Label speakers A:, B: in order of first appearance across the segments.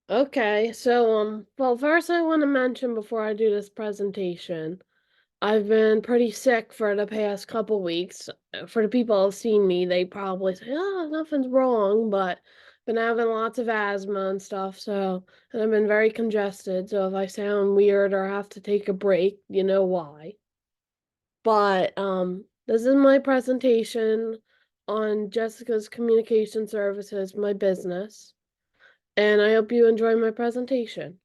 A: Okay, well, first I want to mention before I do this presentation, I've been pretty sick for the past couple weeks. For the people who've seen me, they probably say, "Oh, nothing's wrong," but been having lots of asthma and stuff, and I've been very congested, so if I sound weird or have to take a break, you know why. This is my presentation on Jessica's Communication Services, my business, and I hope you enjoy my presentation.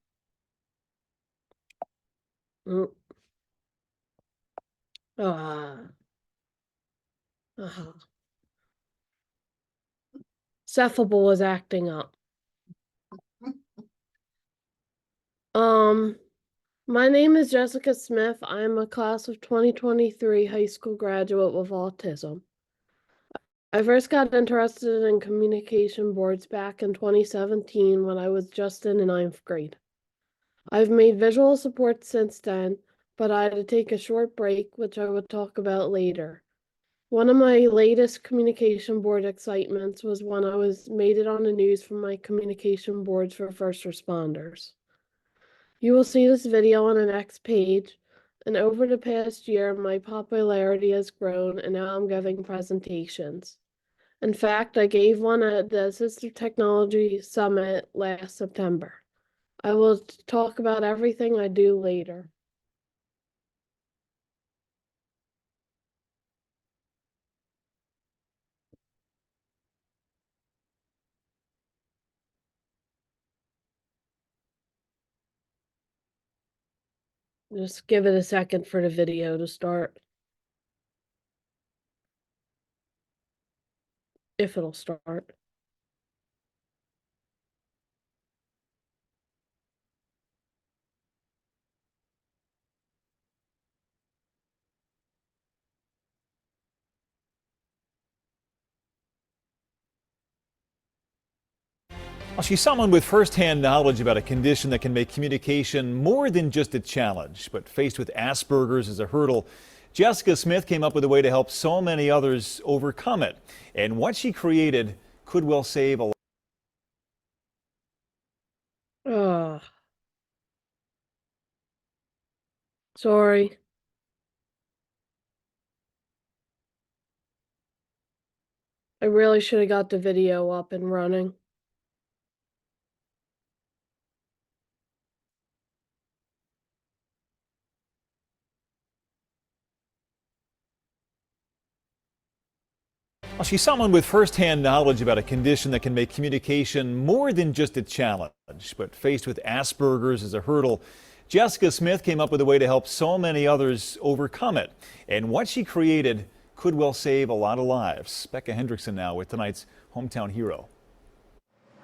A: Mm. Ah, uh-huh. Cephalbul is acting up. Um, my name is Jessica Smith. I am a class of 2023 high school graduate with autism. I first got interested in communication boards back in 2017 when I was just in the ninth grade. I've made visual support since then, but I had to take a short break, which I will talk about later. One of my latest communication board excitements was when I made it on the news for my communication boards for first responders. You will see this video on the next page, and over the past year, my popularity has grown, and now I'm giving presentations. In fact, I gave one at the Assistive Technology Summit last September. I will talk about everything I do later. Just give it a second for the video to start, if it'll start.
B: Well, she's someone with firsthand knowledge about a condition that can make communication more than just a challenge. But faced with Asperger's as a hurdle, Jessica Smith came up with a way to help so many others overcome it. And what she created could well save a
A: Oh, sorry. I really should have got the video up and running.
B: Well, she's someone with firsthand knowledge about a condition that can make communication more than just a challenge. But faced with Asperger's as a hurdle, Jessica Smith came up with a way to help so many others overcome it. And what she created could well save a lot of lives. Becca Hendrickson now with tonight's Hometown Hero.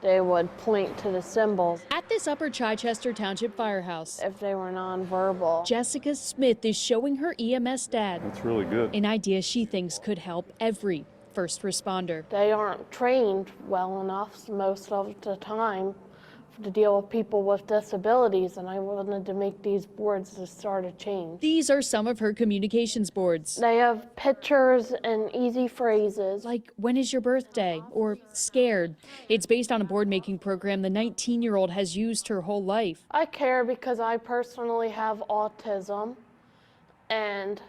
A: They would point to the symbols
C: At this Upper Chichester Township firehouse,
A: if they were nonverbal.
C: Jessica Smith is showing her EMS dad
D: That's really good.
C: an idea she thinks could help every first responder.
A: They aren't trained well enough most of the time to deal with people with disabilities, and I wanted to make these boards to start a change.
C: These are some of her communications boards,
A: They have pictures and easy phrases.
C: like "When is your birthday?" or "Scared." It's based on a board making program the 19-year-old has used her whole life.
A: I care because I personally have autism, and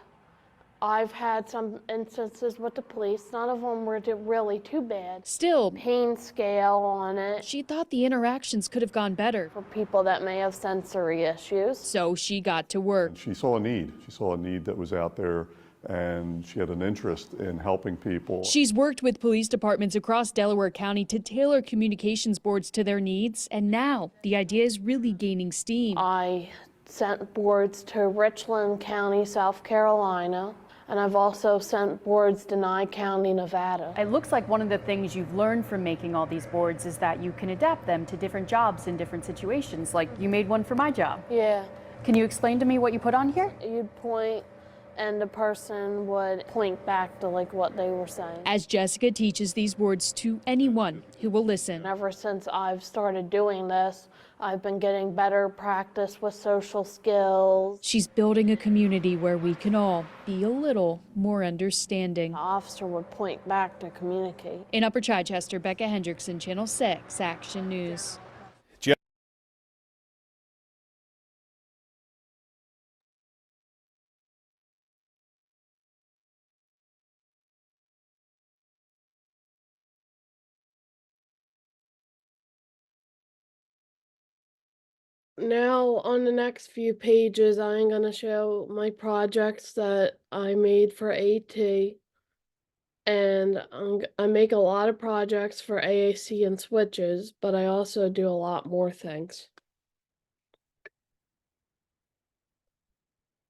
A: I've had some instances with the police. None of them were really too bad.
C: Still,
A: Pain scale on it
C: she thought the interactions could have gone better,
A: for people that may have sensory issues.
C: so she got to work.
D: She saw a need. She saw a need that was out there, and she had an interest in helping people.
C: She's worked with police departments across Delaware County to tailor communications boards to their needs, and now the idea is really gaining steam.
A: I sent boards to Richland County, South Carolina, and I've also sent boards to Nye County, Nevada.
E: It looks like one of the things you've learned from making all these boards is that you can adapt them to different jobs in different situations. Like you made one for my job.
A: Yeah,
E: Can you explain to me what you put on here?
A: you'd point and the person would point back to like what they were saying.
C: As Jessica teaches these boards to anyone who will listen.
A: Ever since I've started doing this, I've been getting better practice with social skills.
C: She's building a community where we can all be a little more understanding.
A: The officer would point back to communicate.
C: In Upper Chichester, Becca Hendrickson, Channel 6 Action News.
A: Now on the next few pages, I'm going to show my projects that I made for AT. And I make a lot of projects for AAC and switches, but I also do a lot more things.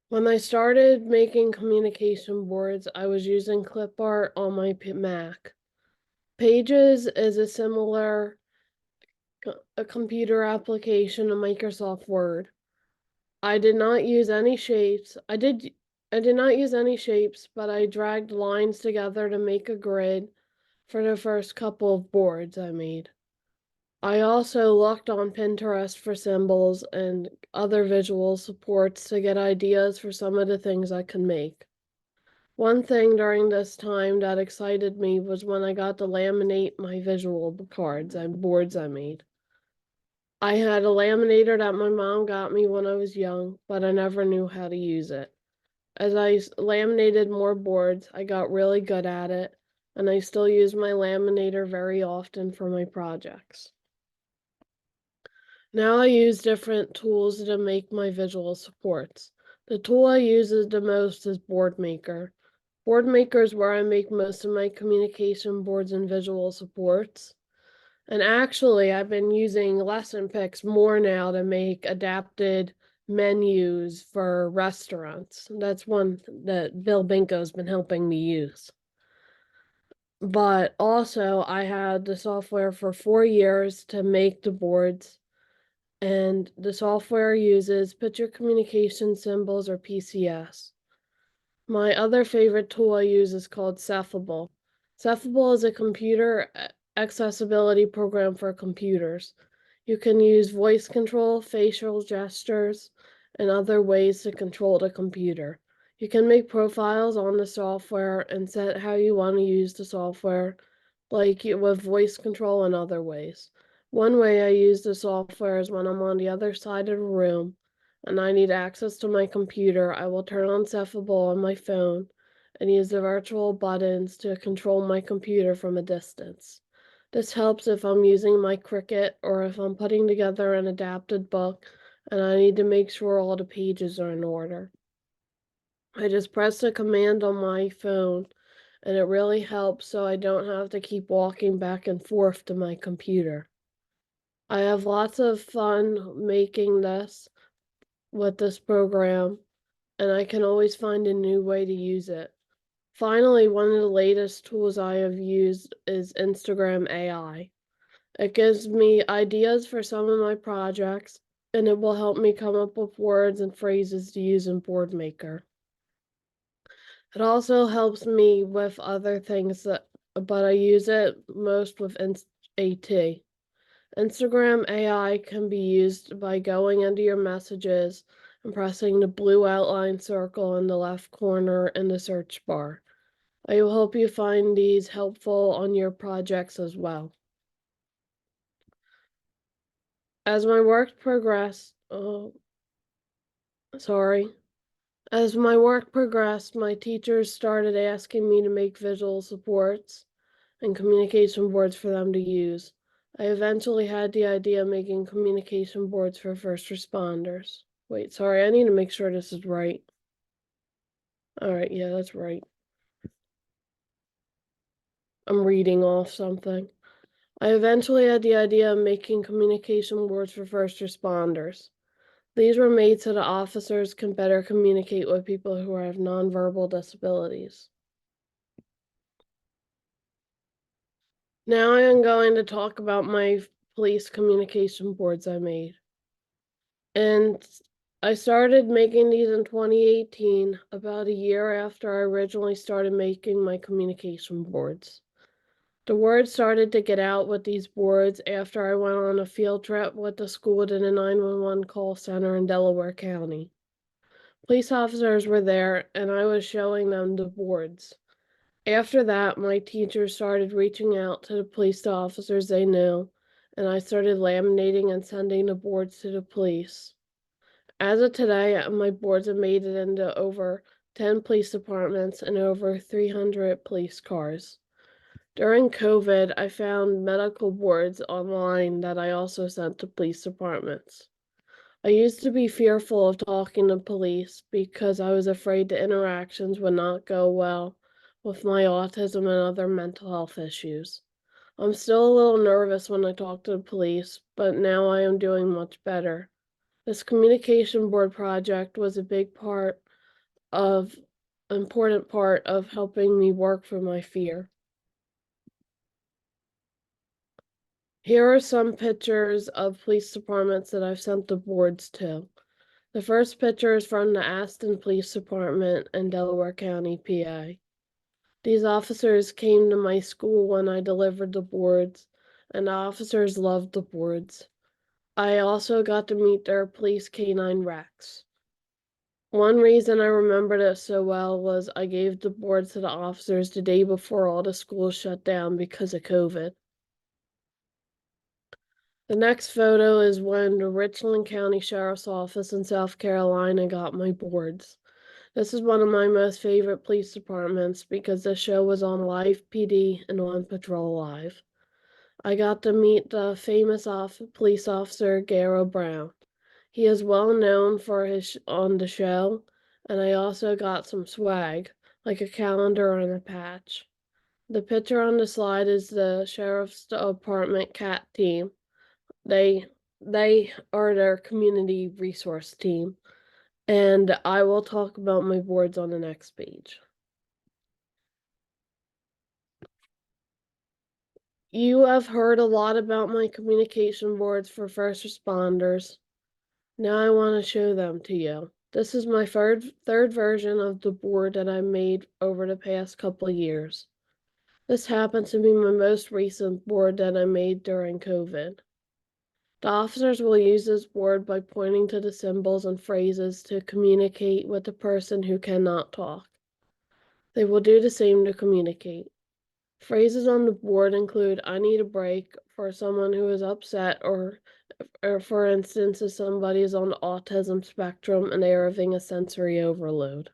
A: When I started making communication boards, I was using clip art on my Mac. Pages is a similar computer application to Microsoft Word. I did not use any shapes. I did not use any shapes, but I dragged lines together to make a grid for the first couple of boards I made. I also looked on Pinterest for symbols and other visual supports to get ideas for some of the things I could make. One thing during this time that excited me was when I got to laminate my visual cards and boards I made. I had a laminator that my mom got me when I was young, but I never knew how to use it. As I laminated more boards, I got really good at it, and I still use my laminator very often for my projects. Now I use different tools to make my visual supports. The tool I use the most is BoardMaker. BoardMaker is where I make most of my communication boards and visual supports. And actually, I've been using lesson picks more now to make adapted menus for restaurants. That's one that Bill Binko's been helping me use. But also, I had the software for 4 years to make the boards, and the software uses picture communication symbols or PCS. My other favorite tool I use is called Cephable. Cephable is a computer accessibility program for computers. You can use voice control, facial gestures, and other ways to control the computer. You can make profiles on the software and set how you want to use the software, like with voice control and other ways. One way I use the software is when I'm on the other side of the room and I need access to my computer, I will turn on Cephable on my phone and use the virtual buttons to control my computer from a distance. This helps if I'm using my Cricut or if I'm putting together an adapted book and I need to make sure all the pages are in order. I just press the command on my phone and it really helps so I don't have to keep walking back and forth to my computer. I have lots of fun making this with this program, and I can always find a new way to use it. Finally, one of the latest tools I have used is Instagram AI. It gives me ideas for some of my projects, and it will help me come up with words and phrases to use in BoardMaker. It also helps me with other things but I use it most with AT. Instagram AI can be used by going into your messages and pressing the blue outline circle in the left corner in the search bar. I will hope you find these helpful on your projects as well. As my work progressed, As my work progressed, my teachers started asking me to make visual supports and communication boards for them to use. I eventually had the idea of making communication boards for first responders. Wait, sorry, I need to make sure this is right. All right, yeah, that's right. I'm reading off something. I eventually had the idea of making communication boards for first responders. These were made so the officers can better communicate with people who have nonverbal disabilities. Now I am going to talk about my police communication boards I made. And I started making these in 2018, about a year after I originally started making my communication boards. The word started to get out with these boards after I went on a field trip with the school to the 911 call center in Delaware County. Police officers were there, and I was showing them the boards. After that, my teachers started reaching out to the police officers they knew, and I started laminating and sending the boards to the police. As of today, my boards have made it into over 10 police departments and over 300 police cars. During COVID, I found medical boards online that I also sent to police departments. I used to be fearful of talking to police because I was afraid the interactions would not go well with my autism and other mental health issues. I'm still a little nervous when I talk to the police, but now I am doing much better. This communication board project was a big part of important part of helping me work through my fear. Here are some pictures of police departments that I've sent the boards to. The first picture is from the Aston Police Department in Delaware County, PA. These officers came to my school when I delivered the boards, and the officers loved the boards. I also got to meet their police canine Rex. One reason I remembered it so well was I gave the boards to the officers the day before all the schools shut down because of COVID. The next photo is when the Richland County Sheriff's Office in South Carolina got my boards. This is one of my most favorite police departments because the show was on Live PD and On Patrol Live. I got to meet the famous police officer Garrow Brown. He is well known for his on the show, and I also got some swag, like a calendar and a patch. The picture on the slide is the Sheriff's Department cat team. They they are their community resource team, and I will talk about my boards on the next page. You have heard a lot about my communication boards for first responders. Now I want to show them to you. This is my third version of the board that I made over the past couple of years. This happens to be my most recent board that I made during COVID. The officers will use this board by pointing to the symbols and phrases to communicate with the person who cannot talk. They will do the same to communicate. Phrases on the board include "I need a break" for someone who is upset, or for instance, if somebody is on the autism spectrum and they are having a sensory overload.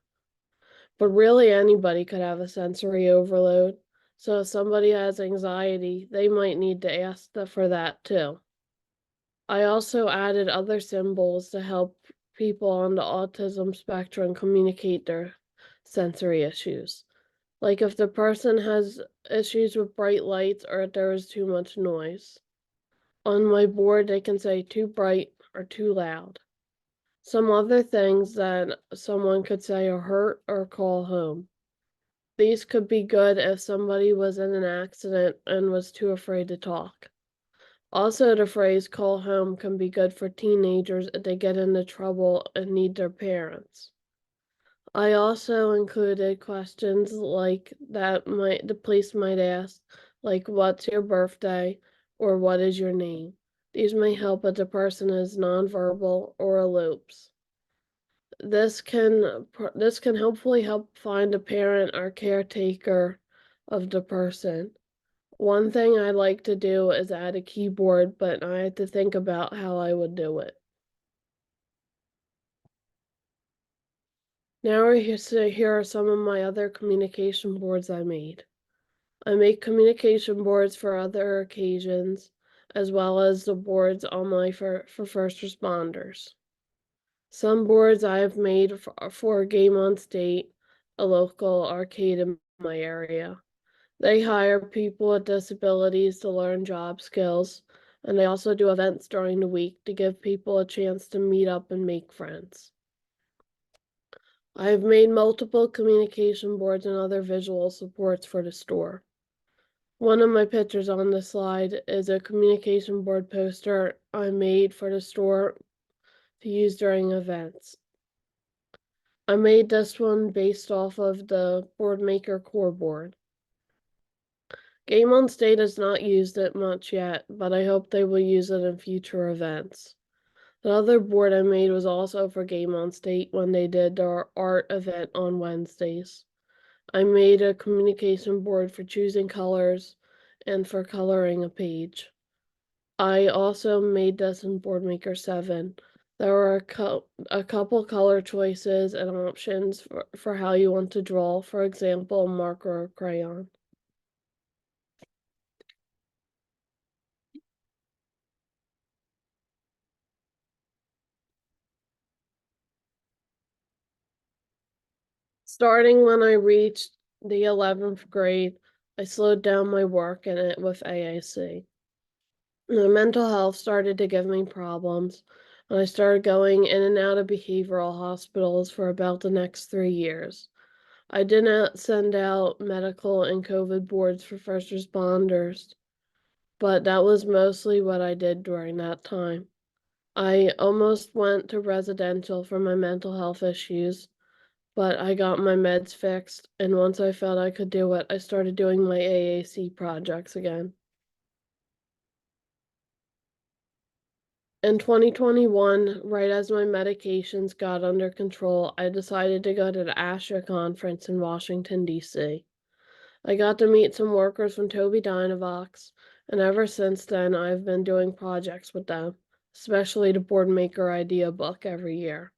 A: But really, anybody could have a sensory overload. So if somebody has anxiety, they might need to ask for that too. I also added other symbols to help people on the autism spectrum communicate their sensory issues. Like if the person has issues with bright lights or if there is too much noise. On my board, they can say too bright or too loud. Some other things that someone could say are hurt or call home. These could be good if somebody was in an accident and was too afraid to talk. Also, the phrase "call home" can be good for teenagers if they get into trouble and need their parents. I also included questions like the police might ask, like "What's your birthday?" or "What is your name?" These may help if the person is nonverbal or elopes. This can hopefully help find a parent or caretaker of the person. One thing I like to do is add a keyboard, but I had to think about how I would do it. Here are some of my other communication boards I made. I make communication boards for other occasions, as well as the boards on my for first responders. Some boards I have made for Game on State, a local arcade in my area. They hire people with disabilities to learn job skills, and they also do events during the week to give people a chance to meet up and make friends. I have made multiple communication boards and other visual supports for the store. One of my pictures on the slide is a communication board poster I made for the store to use during events. I made this one based off of the Boardmaker core board. Game on State has not used it much yet, but I hope they will use it in future events. The other board I made was also for Game on State when they did their art event on Wednesdays. I made a communication board for choosing colors and for coloring a page. I also made this in Boardmaker 7. There were a couple color choices and options for how you want to draw, for example, a marker or crayon. Starting when I reached the 11th grade, I slowed down my work in it with AAC. My mental health started to give me problems, and I started going in and out of behavioral hospitals for about the next 3 years. I did not send out medical and COVID boards for first responders, but that was mostly what I did during that time. I almost went to residential for my mental health issues, but I got my meds fixed, and once I felt I could do it, I started doing my AAC projects again. In 2021, right as my medications got under control, I decided to go to the ASHA conference in Washington, D.C. I got to meet some workers from Tobii Dynavox, and ever since then, I've been doing projects with them, especially the Board Maker Idea book every year.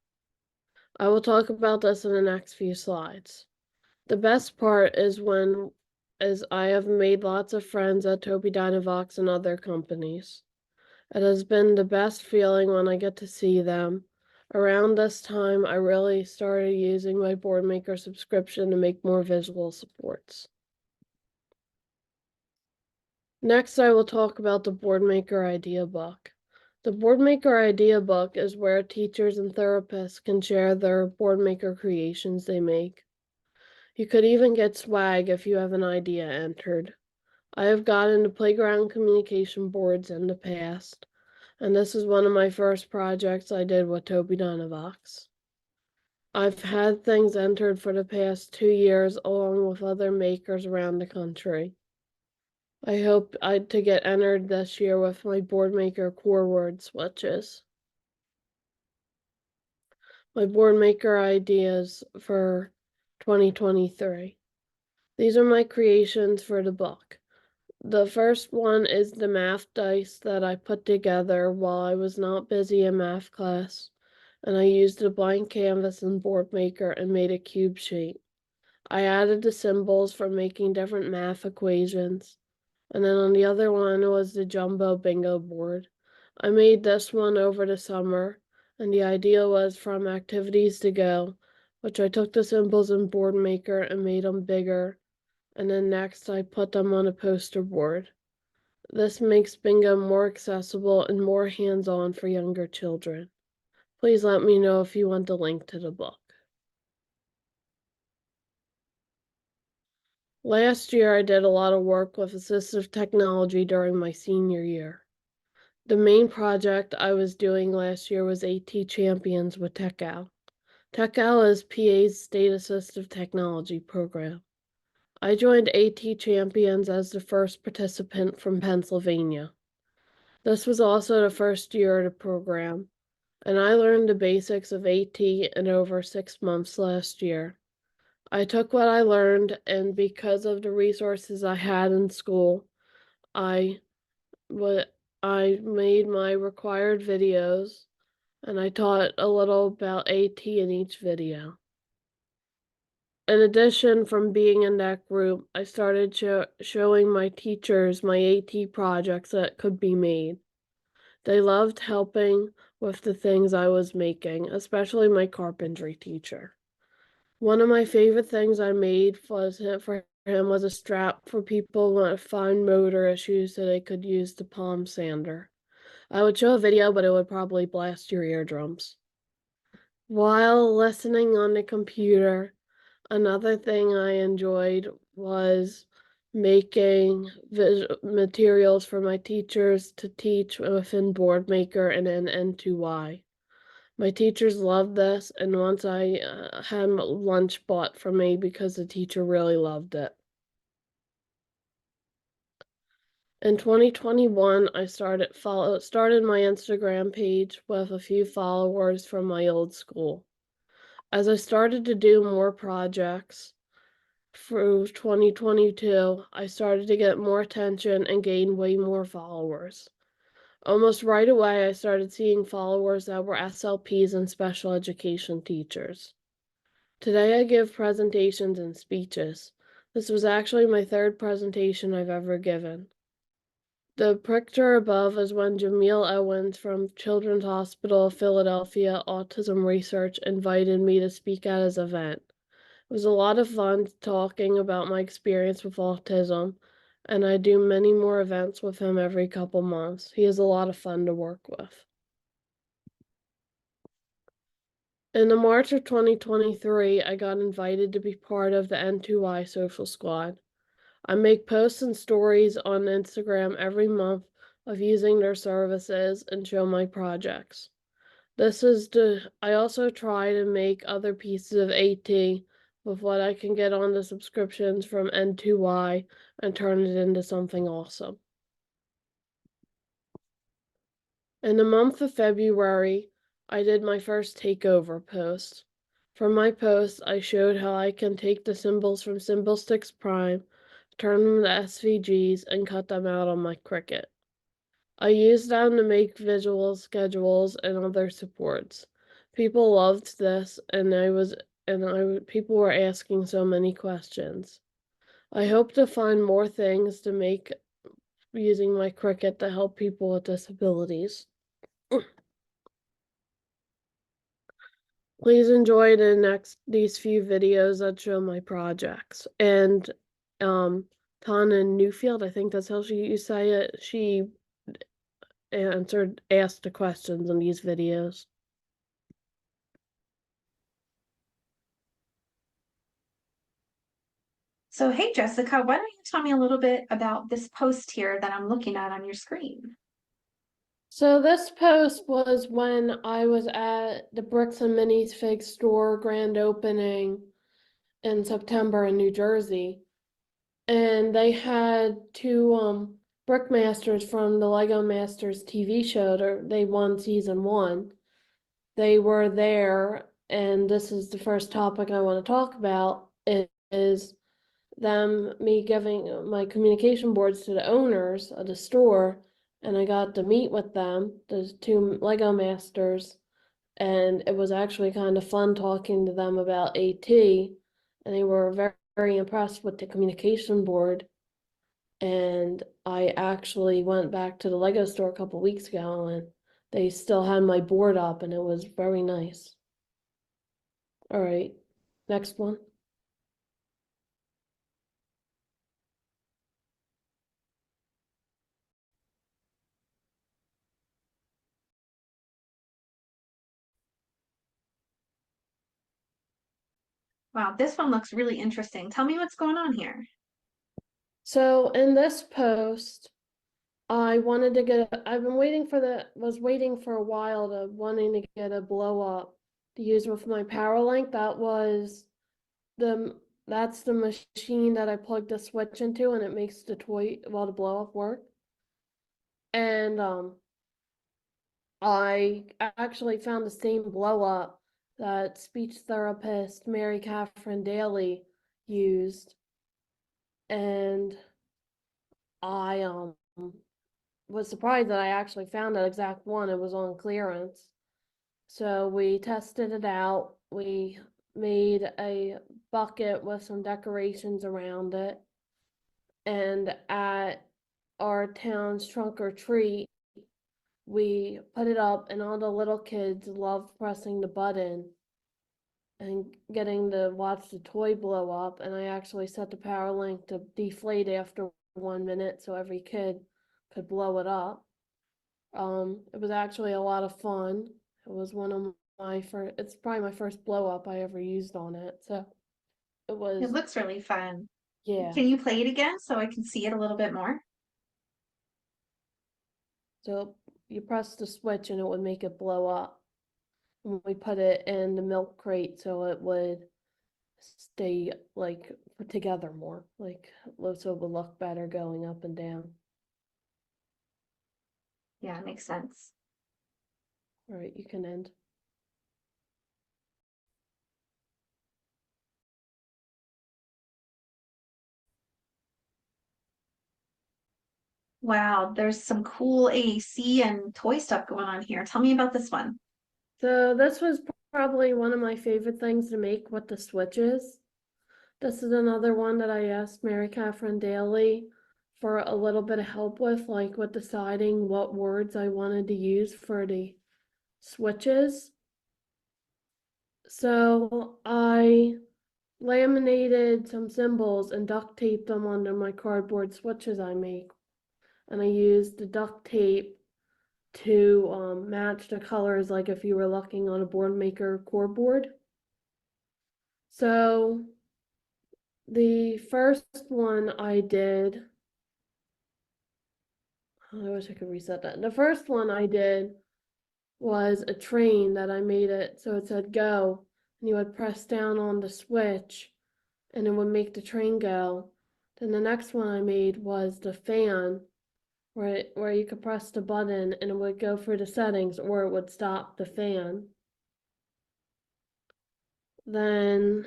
A: I will talk about this in the next few slides. The best part is I have made lots of friends at Tobii Dynavox and other companies. It has been the best feeling when I get to see them. Around this time, I really started using my BoardMaker subscription to make more visual supports. Next, I will talk about the BoardMaker Idea Book. The BoardMaker Idea Book is where teachers and therapists can share their BoardMaker creations they make. You could even get swag if you have an idea entered. I have gotten into playground communication boards in the past, and this is one of my first projects I did with Tobii Dynavox. I've had things entered for the past 2 years along with other makers around the country. I hope to get entered this year with my BoardMaker core word switches. My BoardMaker ideas for 2023. These are my creations for the book. The first one is the math dice that I put together while I was not busy in math class, and I used a blank canvas and BoardMaker and made a cube shape. I added the symbols for making different math equations, and then on the other one was the jumbo bingo board. I made this one over the summer, and the idea was from activities to go, which I took the symbols in BoardMaker and made them bigger, and then next I put them on a poster board. This makes bingo more accessible and more hands-on for younger children. Please let me know if you want the link to the book. Last year, I did a lot of work with assistive technology during my senior year. The main project I was doing last year was AT Champions with TechOwl. TechOwl is PA's State Assistive Technology program. I joined AT Champions as the first participant from Pennsylvania. This was also the first year of the program, and I learned the basics of AT in over 6 months last year. I took what I learned, and because of the resources I had in school, I made my required videos, and I taught a little about AT in each video. In addition, from being in that group, I started showing my teachers my AT projects that could be made. They loved helping with the things I was making, especially my carpentry teacher. One of my favorite things I made for him was a strap for people with fine motor issues so they could use the palm sander. I would show a video, but it would probably blast your eardrums. While listening on the computer, another thing I enjoyed was making materials for my teachers to teach within BoardMaker and in N2Y. My teachers loved this, and once I had lunch bought for me because the teacher really loved it. In 2021, I started my Instagram page with a few followers from my old school. As I started to do more projects through 2022, I started to get more attention and gain way more followers. Almost right away, I started seeing followers that were SLPs and special education teachers. Today, I give presentations and speeches. This was actually my third presentation I've ever given. The picture above is when Jamil Owens from Children's Hospital of Philadelphia Autism Research invited me to speak at his event. was a lot of fun talking about my experience with autism, and I do many more events with him every couple months. He is a lot of fun to work with. In the March of 2023, I got invited to be part of the N2Y Social Squad. I make posts and stories on Instagram every month of using their services and show my projects. I also try to make other pieces of AT with what I can get on the subscriptions from N2Y and turn it into something awesome. In the month of February, I did my first takeover post. For my post, I showed how I can take the symbols from Symbol Sticks Prime, turn them to SVGs, and cut them out on my Cricut. I used them to make visual schedules and other supports. People loved this, people were asking so many questions. I hope to find more things to make using my Cricut to help people with disabilities. Please enjoy these few videos that show my projects. And Tana Newfield, I think that's how you say it, she asked the questions in these videos.
F: So, hey, Jessica, why don't you tell me a little bit about this post here that I'm looking at on your screen?
A: So this post was when I was at the Bricks and Minis Fig store grand opening in September in New Jersey. And they had two Brickmasters from the Lego Masters TV show. They won season 1. They were there, and this is the first topic I want to talk about, is me giving my communication boards to the owners of the store, and I got to meet with them, the two Lego Masters, and it was actually kind of fun talking to them about AT, and they were very, very impressed with the communication board. And I actually went back to the Lego store a couple weeks ago, and they still had my board up, and it was very nice. All right, next one.
F: Wow, this one looks really interesting. Tell me what's going on here.
A: So in this post, I've been was waiting for a while wanting to get a blow up to use with my power link. That's the machine that I plugged the switch into, and it makes the blow up work. And I actually found the same blow up that speech therapist Mary Catherine Daly used, and I was surprised that I actually found that exact one. It was on clearance. So we tested it out. We made a bucket with some decorations around it. And at our town's trunk or treat, we put it up, and all the little kids loved pressing the button and getting to watch the toy blow up. And I actually set the power link to deflate after 1 minute so every kid could blow it up. It was actually a lot of fun. It was it's probably my first blow up I ever used on it. So it
F: It
A: was,
F: looks really fun.
A: yeah.
F: Can you play it again so I can see it a little bit more?
A: So you press the switch and it would make it blow up. And we put it in the milk crate so it would stay like put together more, so it would look better going up and down.
F: Yeah, it makes sense.
A: All right, you can end.
F: Wow, there's some cool AAC and toy stuff going on here. Tell me about this one.
A: So this was probably one of my favorite things to make with the switches. This is another one that I asked Mary Catherine Daly for a little bit of help with, like with deciding what words I wanted to use for the switches. So I laminated some symbols and duct taped them onto my cardboard switches I make. And I used the duct tape to match the colors like if you were looking on a board maker core board. So the first one I did, I wish I could reset that. The first one I did was a train that I made it so it said go, and you would press down on the switch and it would make the train go. Then the next one I made was the fan, where you could press the button and it would go for the settings or it would stop the fan. Then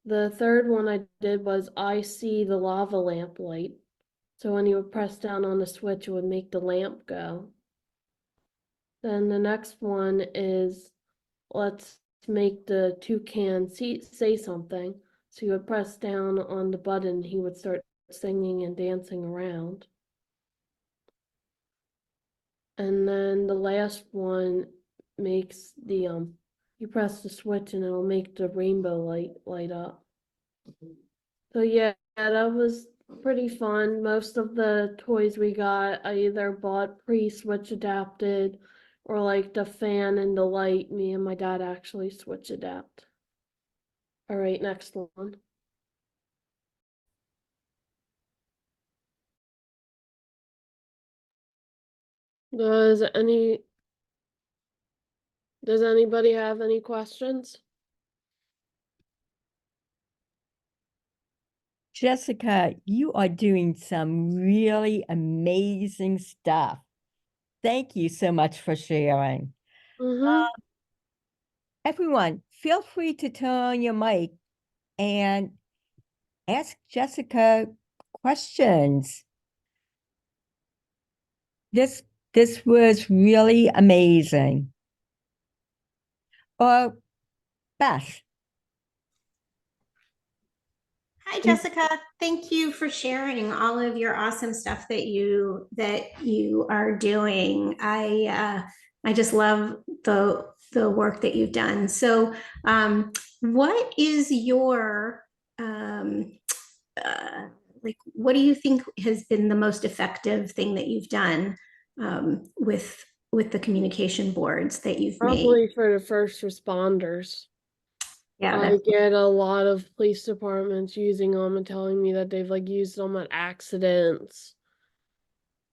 A: the third one I did was I see the lava lamp light. So when you would press down on the switch, it would make the lamp go. Then the next one is let's make the toucan say something. So you would press down on the button, he would start singing and dancing around. And then the last one makes the you press the switch and it'll make the rainbow light up. So yeah, that was pretty fun. Most of the toys we got, I either bought pre-switch adapted or like the fan and the light, me and my dad actually switch adapt. All right, next one. Does any does anybody have any questions?
G: Jessica, you are doing some really amazing stuff. Thank you so much for sharing.
A: Mm-hmm.
G: Everyone, feel free to turn on your mic and ask Jessica questions. This was really amazing. Beth.
H: Hi, Jessica. Thank you for sharing all of your awesome stuff that you are doing. I just love the work that you've done. So, what is your like? What do you think has been the most effective thing that you've done with the communication boards that you've made?
A: Probably for the first responders.
H: Yeah,
A: I get a lot of police departments using them and telling me that they've like used them at accidents.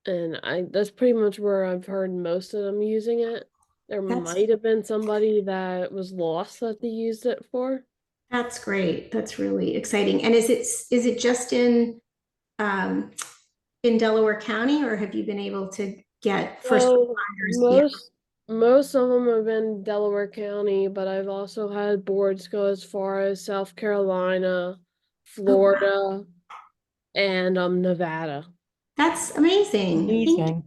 A: And that's pretty much where I've heard most of them using it. There might have been somebody that was lost that they used it for.
H: That's great. That's really exciting. And is it just in Delaware County, or have you been able to get first
A: So
H: responders? Yeah.
A: most of them have been Delaware County, but I've also had boards go as far as South Carolina,
H: Oh, wow.
A: Florida, and Nevada.
H: That's amazing. Thank you.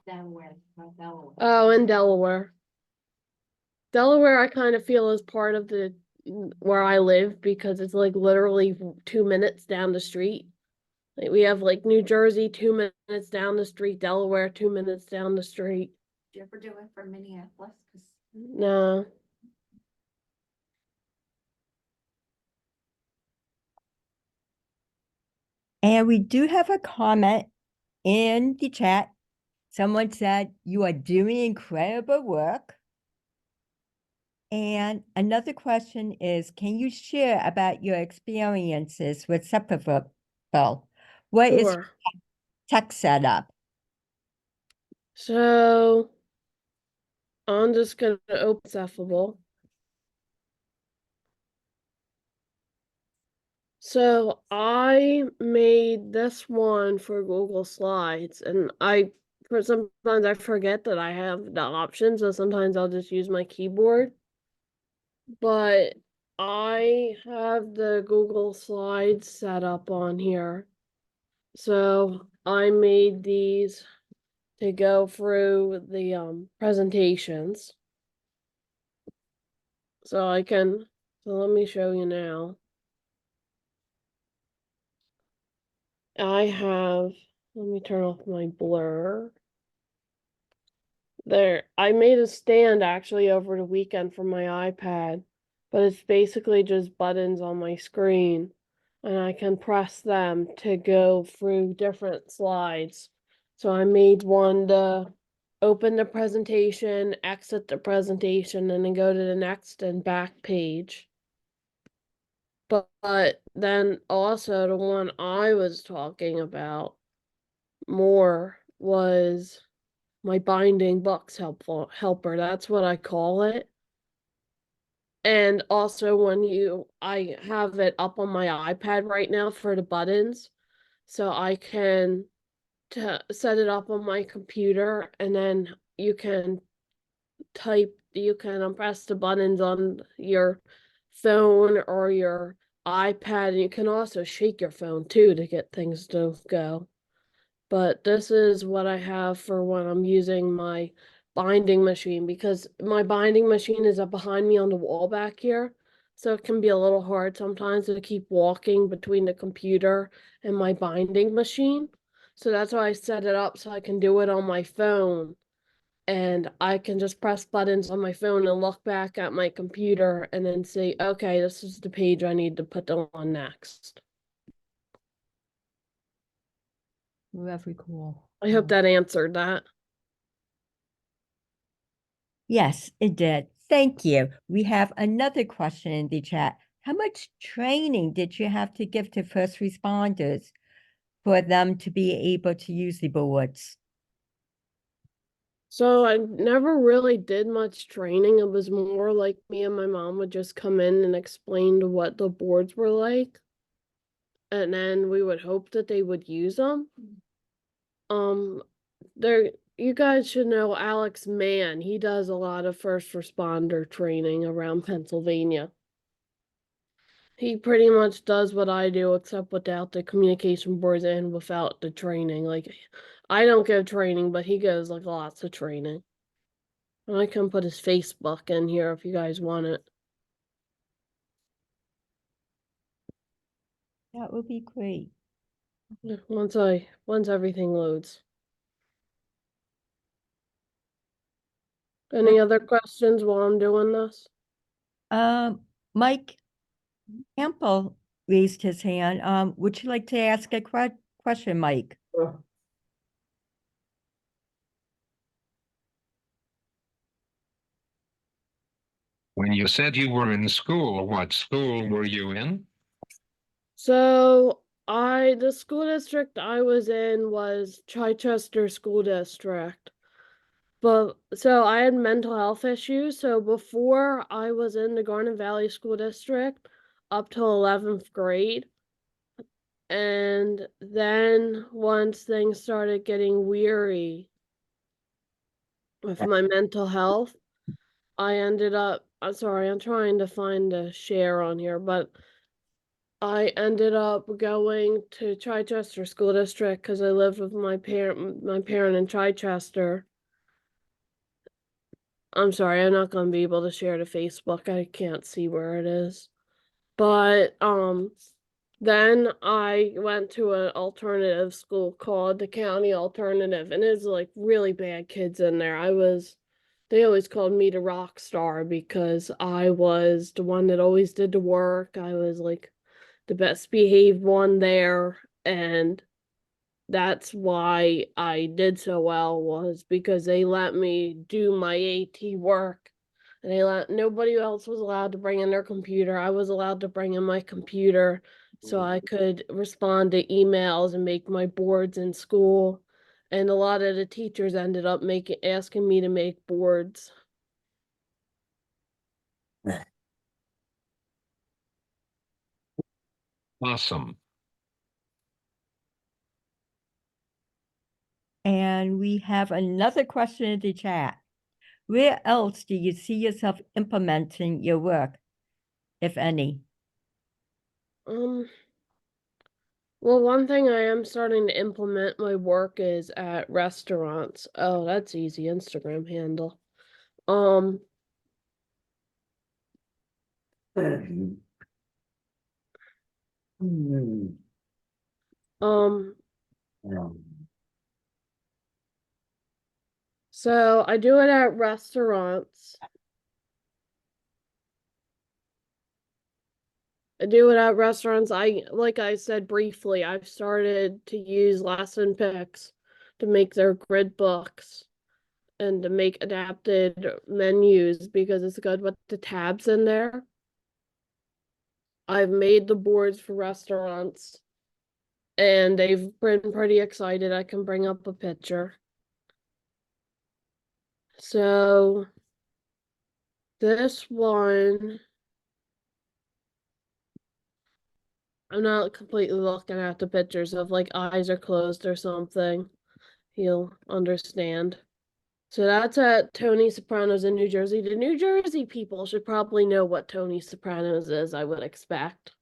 G: Amazing.
A: Oh, and Delaware. Delaware, I kind of feel is part of the where I live because it's like literally 2 minutes down the street. Like we have like New Jersey 2 minutes down the street, Delaware 2 minutes down the street.
I: Do you ever do it from Minneapolis?
A: No.
G: And we do have a comment in the chat. Someone said, you are doing incredible work. And another question is, can you share about your experiences with September? What is
A: Sure.
G: tech setup?
A: So I'm just gonna open Cephalable. So I made this one for Google Slides, and sometimes I forget that I have the option, so sometimes I'll just use my keyboard. But I have the Google Slides set up on here. So I made these to go through the presentations. So let me show you now. Let me turn off my blur. There, I made a stand actually over the weekend for my iPad. but it's basically just buttons on my screen, and I can press them to go through different slides. So I made one to open the presentation, exit the presentation, and then go to the next and back page. But then also the one I was talking about more was my binding books helper. That's what I call it. And also I have it up on my iPad right now for the buttons, so I can set it up on my computer, and then you can press the buttons on your phone or your iPad, and you can also shake your phone too to get things to go. But this is what I have for when I'm using my binding machine, because my binding machine is up behind me on the wall back here. So it can be a little hard sometimes to keep walking between the computer and my binding machine. So that's why I set it up so I can do it on my phone. And I can just press buttons on my phone and look back at my computer and then say, okay, this is the page I need to put on next.
G: Very cool.
A: I hope that answered that.
G: Yes, it did. Thank you. We have another question in the chat. How much training did you have to give to first responders for them to be able to use the boards?
A: So I never really did much training. It was more like me and my mom would just come in and explain what the boards were like. And then we would hope that they would use them. There, you guys should know Alex Mann. He does a lot of first responder training around Pennsylvania. He pretty much does what I do, except without the communication boards and without the training. Like, I don't give training, but he gives like lots of training. And I can put his Facebook in here if you guys want it.
G: That would be great.
A: Once everything loads. Any other questions while I'm doing this?
G: Mike Campbell raised his hand. Would you like to ask a question, Mike?
J: When you said you were in school, what school were you in?
A: So the school district I was in was Chichester School District. But so I had mental health issues. So before I was in the Garden Valley School District up till 11th grade. And then once things started getting weary with my mental health, I ended up, I'm sorry, I'm trying to find a share on here, but I ended up going to Chichester School District because I lived with my parent in Chichester. I'm sorry, I'm not gonna be able to share to Facebook. I can't see where it is. But then I went to an alternative school called the County Alternative, and it's like really bad kids in there. They always called me the rock star because I was the one that always did the work. I was like the best behaved one there, and that's why I did so well, was because they let me do my AT work. And nobody else was allowed to bring in their computer. I was allowed to bring in my computer so I could respond to emails and make my boards in school. And a lot of the teachers ended up asking me to make boards.
J: Awesome.
G: And we have another question in the chat. Where else do you see yourself implementing your work, if any?
A: Well, one thing I am starting to implement my work is at restaurants. Oh, that's easy. Instagram handle. Um, um, so I do it at restaurants. I do it at restaurants. Like I said briefly, I've started to use lesson picks to make their grid books and to make adapted menus because it's good with the tabs in there. I've made the boards for restaurants and they've been pretty excited. I can bring up a picture. So this one, I'm not completely looking at the pictures of like eyes are closed or something. You'll understand. So that's at Tony Soprano's in New Jersey. The New Jersey people should probably know what Tony Soprano's is, I would expect.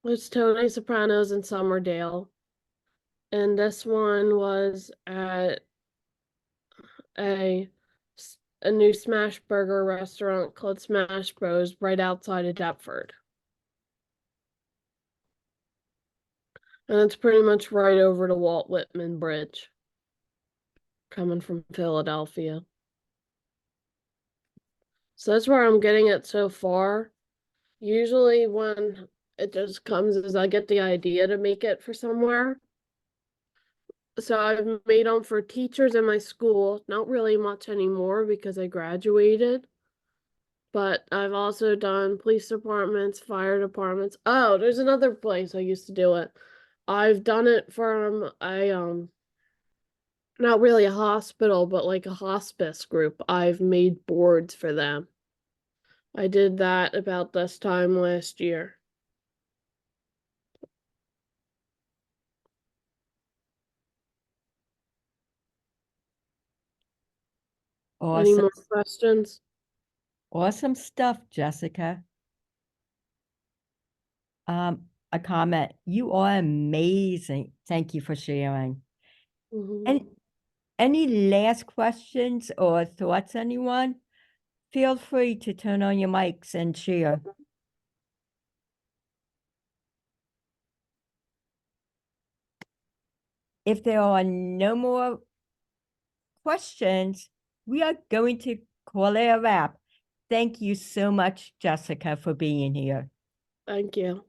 A: It's Tony Soprano's in Somerdale. And this one was at a a new smash burger restaurant called Smash Bros right outside of Deptford. And it's pretty much right over the Walt Whitman Bridge coming from Philadelphia. So that's where I'm getting it so far. Usually when it just comes as I get the idea to make it for somewhere. So I've made them for teachers in my school, not really much anymore because I graduated. But I've also done police departments, fire departments. Oh, there's another place I used to do it. I've done it from a not really a hospital, but like a hospice group. I've made boards for them. I did that about this time last year. Any
G: Awesome,
A: more questions?
G: awesome stuff, Jessica. A comment. You are amazing. Thank you for sharing. And any last questions or thoughts, anyone? Feel free to turn on your mics and share. If there are no more questions, we are going to call it a wrap. Thank you so much, Jessica, for being here.
A: Thank you.